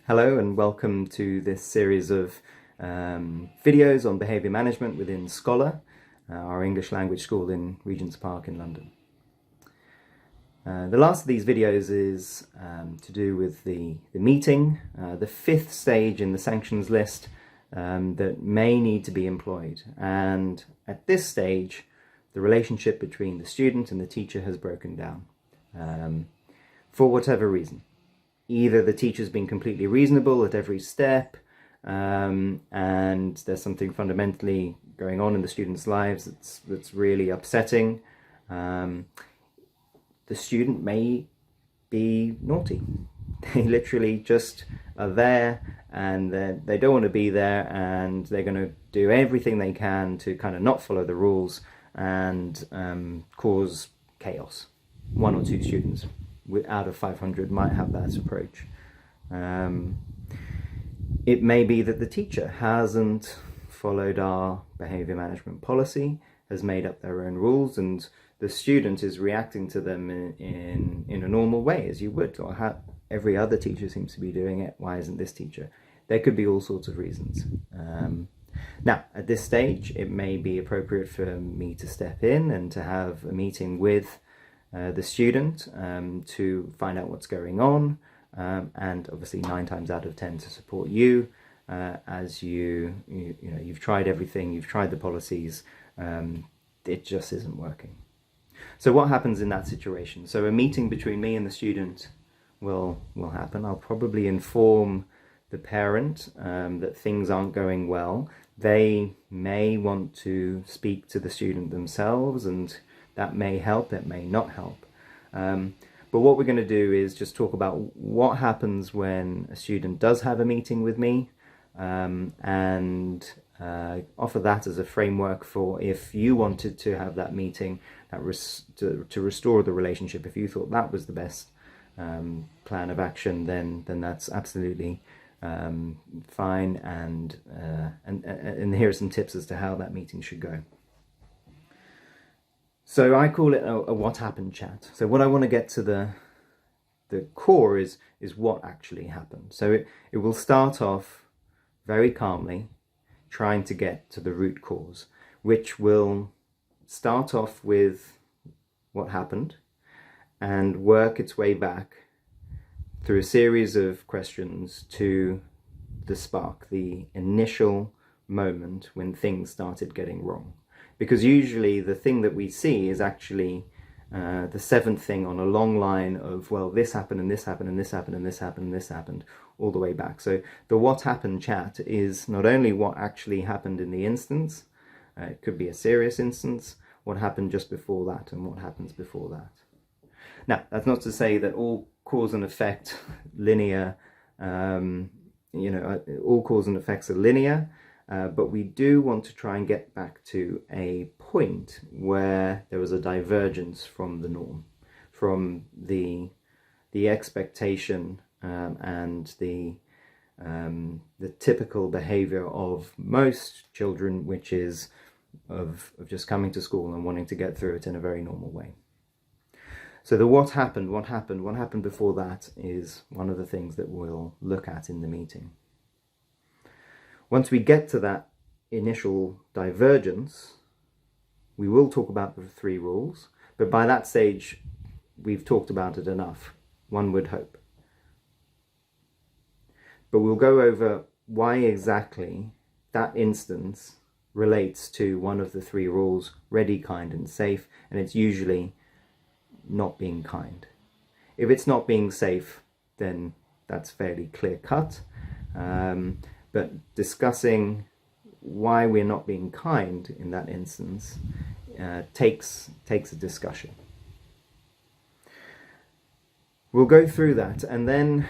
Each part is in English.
Hello and welcome to this series of videos on behaviour management within Scholar, our English language school in Regent's Park in London. The last of these videos is to do with the meeting, the fifth stage in the sanctions list that may need to be employed. And at this stage, the relationship between the student and the teacher has broken down for whatever reason. Either the teacher's been completely reasonable at every step, and there's something fundamentally going on in the students' lives that's really upsetting. The student may be naughty. They literally just are there and they don't want to be there, and they're going to do everything they can to kind of not follow the rules and cause chaos. One or two students out of 500 might have that approach. It may be that the teacher hasn't followed our behaviour management policy, has made up their own rules, and the student is reacting to them in a normal way, as you would, or how every other teacher seems to be doing it. Why isn't this teacher? There could be all sorts of reasons. Now, at this stage, it may be appropriate for me to step in and to have a meeting with the student to find out what's going on, and obviously 9 times out of 10 to support you as you've tried everything, you've tried the policies, it just isn't working. So what happens in that situation? So a meeting between me and the student will happen. I'll probably inform the parent that things aren't going well. They may want to speak to the student themselves, and that may help, it may not help. But what we're going to do is just talk about what happens when a student does have a meeting with me, and offer that as a framework for if you wanted to have that meeting to restore the relationship. If you thought that was the best plan of action, then that's absolutely fine, and here are some tips as to how that meeting should go. So I call it a what happened chat. So what I want to get to the core is what actually happened. So it will start off very calmly, trying to get to the root cause, which will start off with what happened and work its way back through a series of questions to the spark, the initial moment when things started getting wrong. Because usually the thing that we see is actually the 7th thing on a long line of, well, this happened and this happened and this happened and this happened and this happened, all the way back. So the what happened chat is not only what actually happened in the instance, it could be a serious instance, what happened just before that and what happens before that. Now, that's not to say that all cause and effect linear, all cause and effects are linear. But we do want to try and get back to a point where there was a divergence from the norm, from the expectation and the typical behaviour of most children, which is of just coming to school and wanting to get through it in a very normal way. So the what happened before that is one of the things that we'll look at in the meeting. Once we get to that initial divergence, we will talk about the 3 rules, but by that stage, we've talked about it enough, one would hope. But we'll go over why exactly that instance relates to one of the 3 rules, ready, kind, and safe, and it's usually not being kind. If it's not being safe, then that's fairly clear-cut. But discussing why we're not being kind in that instance takes a discussion. We'll go through that, and then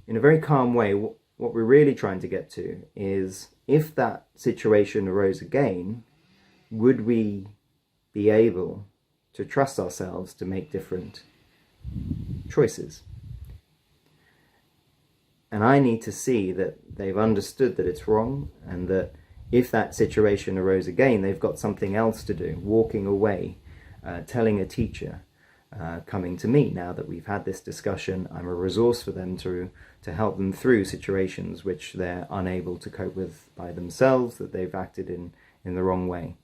in a very calm way, what we're really trying to get to is, if that situation arose again, would we be able to trust ourselves to make different choices? And I need to see that they've understood that it's wrong, and that if that situation arose again, they've got something else to do, walking away, telling a teacher, coming to me now that we've had this discussion. I'm a resource for them to help them through situations which they're unable to cope with by themselves, that they've acted in the wrong way.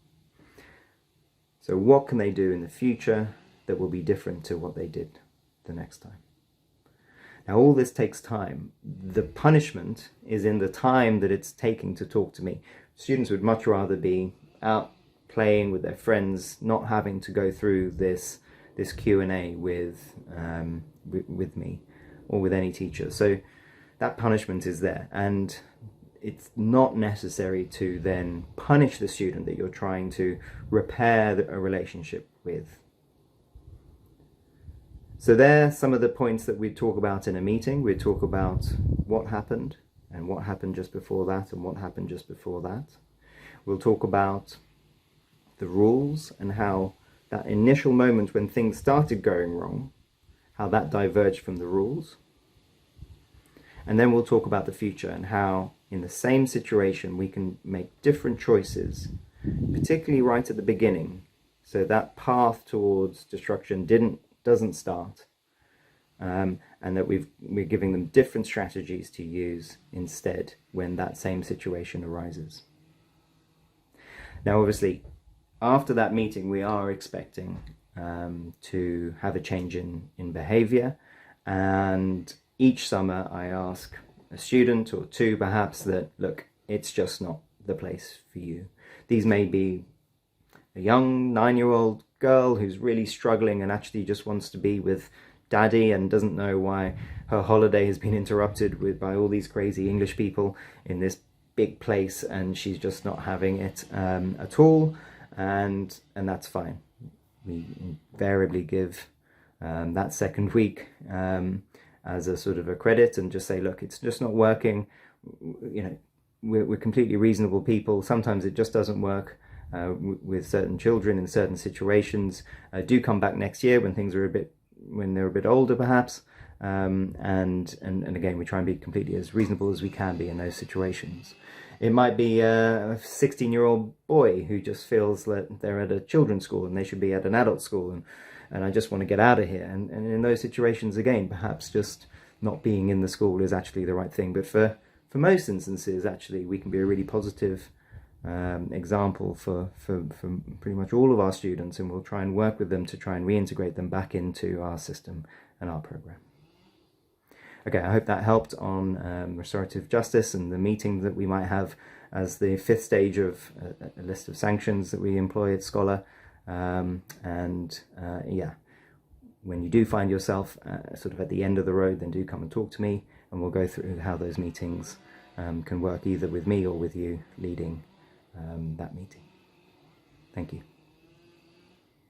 So what can they do in the future that will be different to what they did the next time? Now, all this takes time. The punishment is in the time that it's taking to talk to me. Students would much rather be out playing with their friends, not having to go through this Q&A with me or with any teacher. So that punishment is there, and it's not necessary to then punish the student that you're trying to repair a relationship with. So there are some of the points that we talk about in a meeting. We talk about what happened and what happened just before that and what happened just before that. We'll talk about the rules and how that initial moment when things started going wrong, how that diverged from the rules. And then we'll talk about the future and how in the same situation we can make different choices, particularly right at the beginning, so that path towards destruction doesn't start, and that we're giving them different strategies to use instead when that same situation arises. Now, obviously, after that meeting, we are expecting to have a change in behavior, and each summer I ask a student or two perhaps that, look, it's just not the place for you. These may be a young 9-year-old girl who's really struggling and actually just wants to be with daddy and doesn't know why her holiday has been interrupted by all these crazy English people in this big place, and she's just not having it at all, and that's fine. We invariably give that second week as a sort of a credit and just say, look, it's just not working. You know, we're completely reasonable people. Sometimes it just doesn't work with certain children in certain situations. Do come back next year when they're a bit older, perhaps. And again, we try and be completely as reasonable as we can be in those situations. It might be a 16-year-old boy who just feels that they're at a children's school and they should be at an adult school, and I just want to get out of here. And in those situations, again, perhaps just not being in the school is actually the right thing. But for most instances, actually, we can be a really positive example for pretty much all of our students, and we'll try and work with them to try and reintegrate them back into our system and our program. Okay, I hope that helped on restorative justice and the meeting that we might have as the 5th stage of a list of sanctions that we employ at Scholar. Yeah, when you do find yourself sort of at the end of the road, then do come and talk to me, and we'll go through how those meetings can work either with me or with you leading that meeting. Thank you.